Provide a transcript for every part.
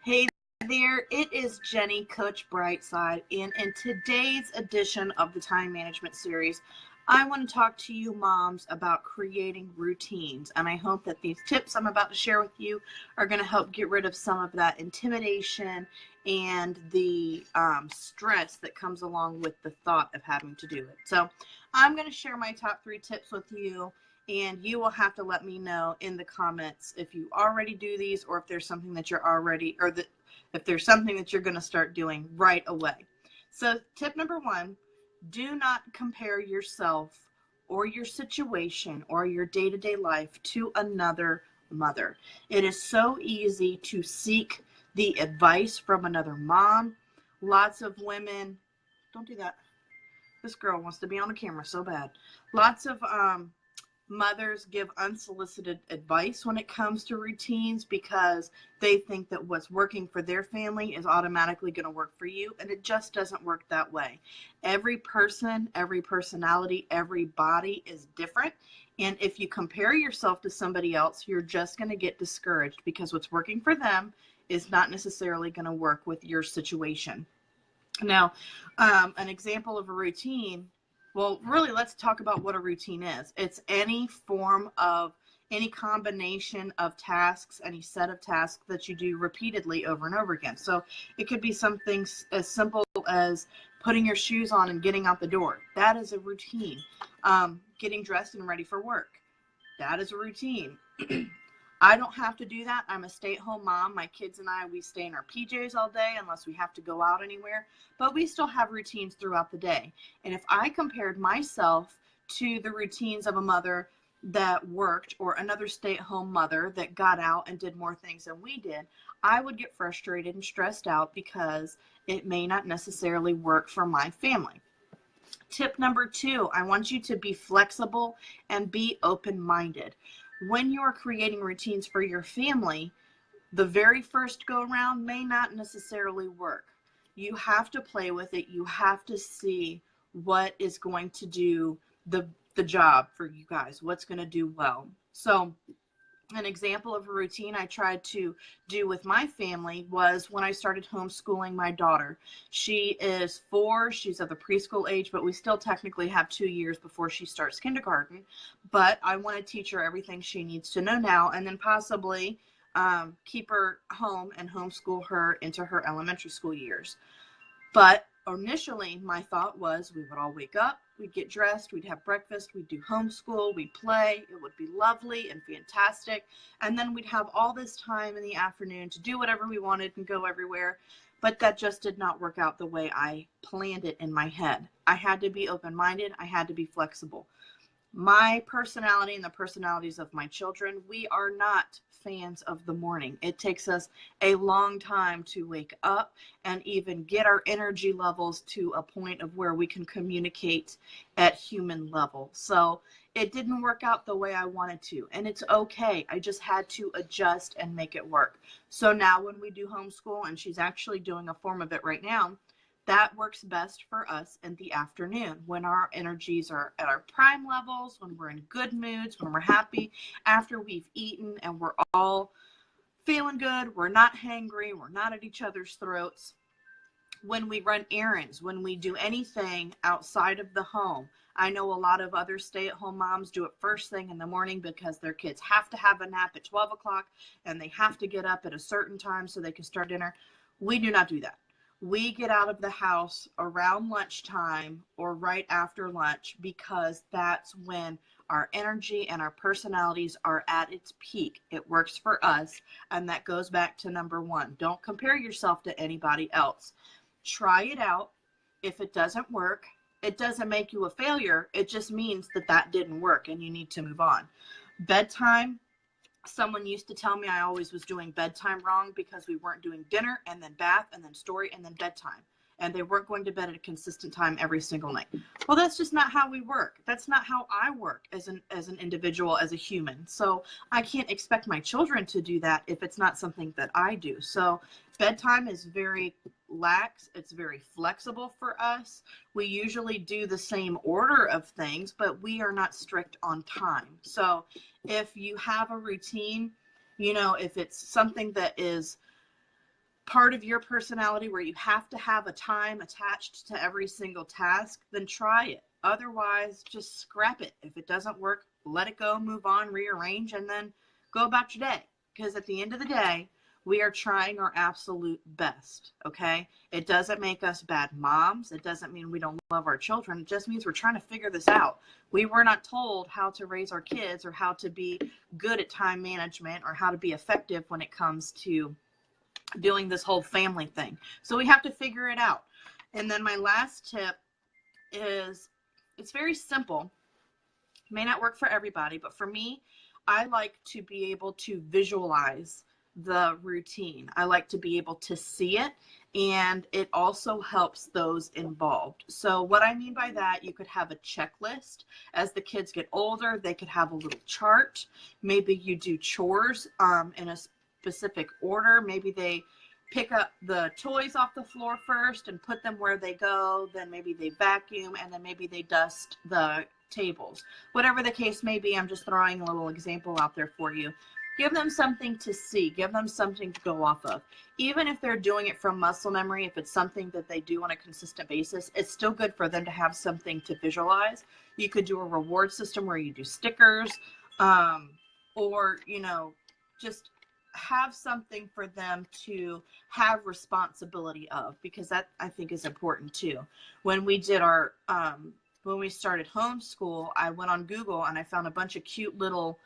Hey there, it is Jenny, Coach Brightside, and in today's edition of the Time Management Series, I want to talk to you moms about creating routines, and I hope that these tips I'm about to share with you are going to help get rid of some of that intimidation and the stress that comes along with the thought of having to do it. So I'm going to share my top 3 tips with you, and you will have to let me know in the comments if you already do these or if there's something that you're already, or that if there's something that you're going to start doing right away. So tip number 1, do not compare yourself or your situation or your day-to-day life to another mother. It is so easy to seek the advice from another mom. Lots of women, don't do that. This girl wants to be on the camera so bad. Lots of mothers give unsolicited advice when it comes to routines because they think that what's working for their family is automatically going to work for you, and it just doesn't work that way. Every person, every personality, every body is different, and if you compare yourself to somebody else, you're just going to get discouraged because what's working for them is not necessarily going to work with your situation. Now, an example of a routine, well, really, let's talk about what a routine is. It's any form of, any combination of tasks, any set of tasks that you do repeatedly over and over again. So it could be something as simple as putting your shoes on and getting out the door. That is a routine. Getting dressed and ready for work. That is a routine. I don't have to do that. I'm a stay-at-home mom. My kids and I, we stay in our PJs all day unless we have to go out anywhere. But we still have routines throughout the day. And if I compared myself to the routines of a mother that worked or another stay-at-home mother that got out and did more things than we did, I would get frustrated and stressed out because it may not necessarily work for my family. Tip number 2, I want you to be flexible and be open-minded. When you're creating routines for your family, the very first go around may not necessarily work. You have to play with it. You have to see what is going to do the job for you guys, what's going to do well. So an example of a routine I tried to do with my family was when I started homeschooling my daughter. She is 4, she's of the preschool age, but we still technically have 2 years before she starts kindergarten. But I want to teach her everything she needs to know now, and then possibly keep her home and homeschool her into her elementary school years. But initially, my thought was we would all wake up, we'd get dressed, we'd have breakfast, we'd do homeschool, we'd play, it would be lovely and fantastic, and then we'd have all this time in the afternoon to do whatever we wanted and go everywhere. But that just did not work out the way I planned it in my head. I had to be open-minded, I had to be flexible. My personality and the personalities of my children, we are not fans of the morning. It takes us a long time to wake up and even get our energy levels to a point of where we can communicate at human level. So it didn't work out the way I wanted to, and it's okay. I just had to adjust and make it work. So now when we do homeschool, and she's actually doing a form of it right now, that works best for us in the afternoon when our energies are at our prime levels, when we're in good moods, when we're happy, after we've eaten and we're all feeling good, we're not hangry, we're not at each other's throats. When we run errands, when we do anything outside of the home. I know a lot of other stay-at-home moms do it first thing in the morning because their kids have to have a nap at 12 o'clock and they have to get up at a certain time so they can start dinner. We do not do that. We get out of the house around lunchtime or right after lunch because that's when our energy and our personalities are at its peak. It works for us, and that goes back to number 1. Don't compare yourself to anybody else. Try it out. If it doesn't work, it doesn't make you a failure. It just means that that didn't work and you need to move on. Bedtime. Someone used to tell me I always was doing bedtime wrong because we weren't doing dinner and then bath and then story and then bedtime. And they weren't going to bed at a consistent time every single night. Well, that's just not how we work. That's not how I work as an individual, as a human. So I can't expect my children to do that if it's not something that I do. So bedtime is very lax. It's very flexible for us. We usually do the same order of things, but we are not strict on time. So if you have a routine, if it's something that is part of your personality where you have to have a time attached to every single task, then try it. Otherwise, just scrap it. If it doesn't work, let it go, move on, rearrange, and then go about your day. Because at the end of the day, we are trying our absolute best, okay? It doesn't make us bad moms. It doesn't mean we don't love our children. It just means we're trying to figure this out. We were not told how to raise our kids or how to be good at time management or how to be effective when it comes to doing this whole family thing. So we have to figure it out. And then my last tip is, it's very simple. It may not work for everybody, but for me, I like to be able to visualize the routine. I like to be able to see it, and it also helps those involved. So what I mean by that, you could have a checklist. As the kids get older, they could have a little chart. Maybe you do chores in a specific order. Maybe they pick up the toys off the floor first and put them where they go. Then maybe they vacuum, and then maybe they dust the tables. Whatever the case may be, I'm just throwing a little example out there for you. Give them something to see. Give them something to go off of. Even if they're doing it from muscle memory, if it's something that they do on a consistent basis, it's still good for them to have something to visualize. You could do a reward system where you do stickers, or, you know, just have something for them to have responsibility of, because that, I think, is important too. When we did our, when we started homeschool, I went on Google and I found a bunch of cute little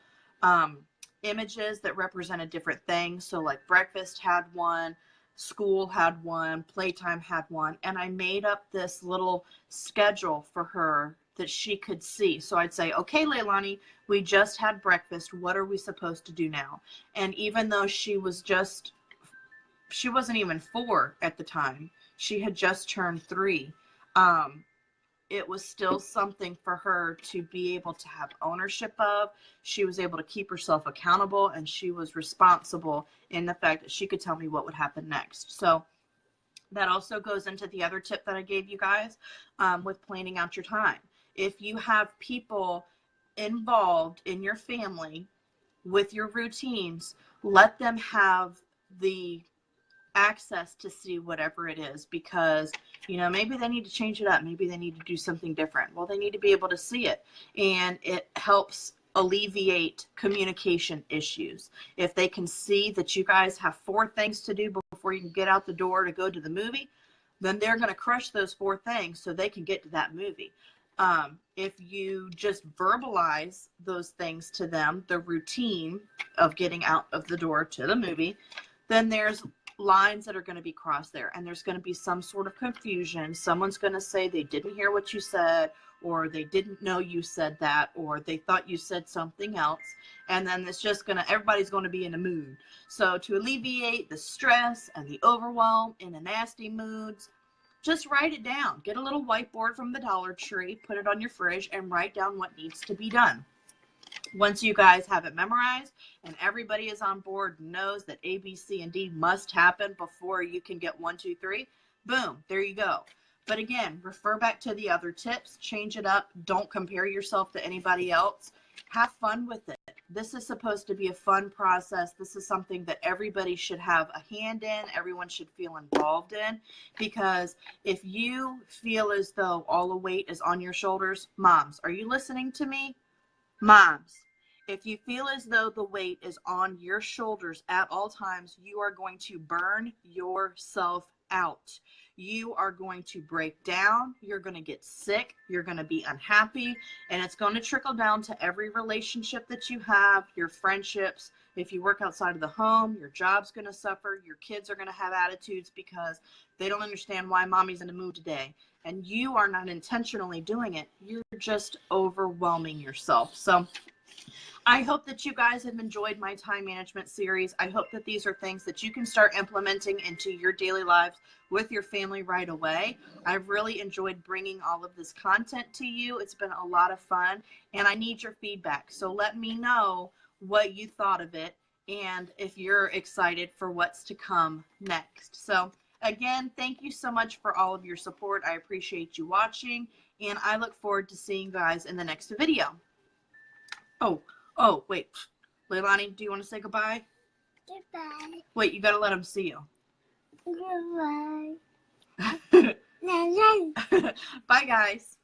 images that represented different things. So like breakfast had one, school had one, playtime had one, and I made up this little schedule for her that she could see. So I'd say, okay, Leilani, we just had breakfast. What are we supposed to do now? And even though she wasn't even 4 at the time, she had just turned 3. It was still something for her to be able to have ownership of. She was able to keep herself accountable, and she was responsible in the fact that she could tell me what would happen next. So that also goes into the other tip that I gave you guys with planning out your time. If you have people involved in your family with your routines, let them have the access to see whatever it is, because, you know, maybe they need to change it up. Maybe they need to do something different. Well, they need to be able to see it, and it helps alleviate communication issues. If they can see that you guys have 4 things to do before you can get out the door to go to the movie, then they're going to crush those 4 things so they can get to that movie. If you just verbalize those things to them, the routine of getting out of the door to the movie, then there's lines that are going to be crossed there, and there's going to be some sort of confusion. Someone's going to say they didn't hear what you said, or they didn't know you said that, or they thought you said something else, and then it's just everybody's going to be in a mood. So to alleviate the stress and the overwhelm in the nasty moods, just write it down. Get a little whiteboard from the Dollar Tree, put it on your fridge, and write down what needs to be done. Once you guys have it memorized and everybody is on board, knows that A, B, C, and D must happen before you can get 1, 2, 3, boom, there you go. But again, refer back to the other tips, change it up. Don't compare yourself to anybody else. Have fun with it. This is supposed to be a fun process. This is something that everybody should have a hand in. Everyone should feel involved in, because if you feel as though all the weight is on your shoulders, moms, are you listening to me? Moms, if you feel as though the weight is on your shoulders at all times, you are going to burn yourself out. You are going to break down. You're going to get sick. You're going to be unhappy. And it's going to trickle down to every relationship that you have, your friendships. If you work outside of the home, your job's going to suffer. Your kids are going to have attitudes because they don't understand why mommy's in the mood today. And you are not intentionally doing it. You're just overwhelming yourself. So I hope that you guys have enjoyed my time management series. I hope that these are things that you can start implementing into your daily lives with your family right away. I've really enjoyed bringing all of this content to you. It's been a lot of fun, and I need your feedback. So let me know what you thought of it and if you're excited for what's to come next. So again, thank you so much for all of your support. I appreciate you watching, and I look forward to seeing you guys in the next video. Oh, wait. Leilani, do you want to say goodbye? Goodbye. Wait, you got to let them see you. Goodbye. Bye, guys.